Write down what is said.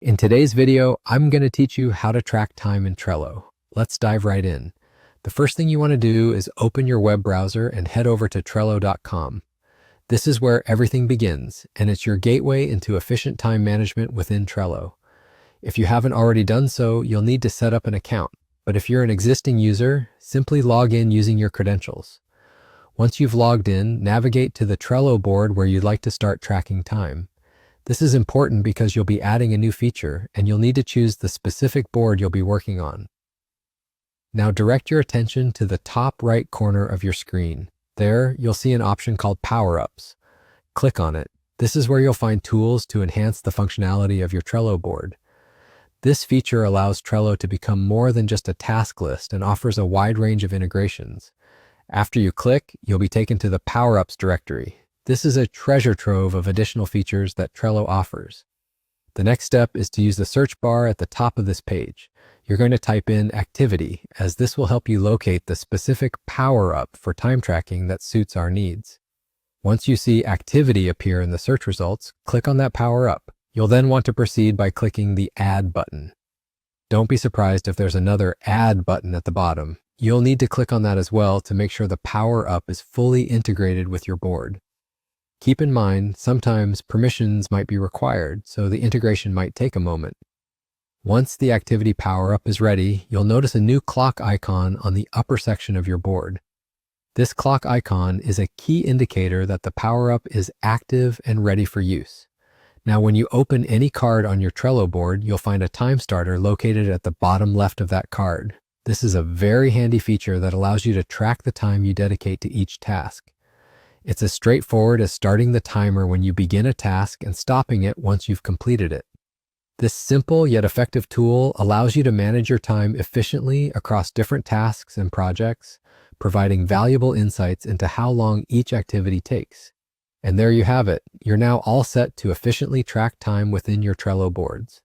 In today's video, I'm going to teach you how to track time in Trello. Let's dive right in. The first thing you want to do is open your web browser and head over to Trello.com. This is where everything begins, and it's your gateway into efficient time management within Trello. If you haven't already done so, you'll need to set up an account. But if you're an existing user, simply log in using your credentials. Once you've logged in, navigate to the Trello board where you'd like to start tracking time. This is important because you'll be adding a new feature and you'll need to choose the specific board you'll be working on. Now direct your attention to the top right corner of your screen. There, you'll see an option called Power-Ups. Click on it. This is where you'll find tools to enhance the functionality of your Trello board. This feature allows Trello to become more than just a task list and offers a wide range of integrations. After you click, you'll be taken to the Power-Ups directory. This is a treasure trove of additional features that Trello offers. The next step is to use the search bar at the top of this page. You're going to type in activity, as this will help you locate the specific power-up for time tracking that suits our needs. Once you see activity appear in the search results, click on that power-up. You'll then want to proceed by clicking the Add button. Don't be surprised if there's another Add button at the bottom. You'll need to click on that as well to make sure the power-up is fully integrated with your board. Keep in mind, sometimes permissions might be required, so the integration might take a moment. Once the activity power-up is ready, you'll notice a new clock icon on the upper section of your board. This clock icon is a key indicator that the power-up is active and ready for use. Now, when you open any card on your Trello board, you'll find a time starter located at the bottom left of that card. This is a very handy feature that allows you to track the time you dedicate to each task. It's as straightforward as starting the timer when you begin a task and stopping it once you've completed it. This simple yet effective tool allows you to manage your time efficiently across different tasks and projects, providing valuable insights into how long each activity takes. And there you have it. You're now all set to efficiently track time within your Trello boards.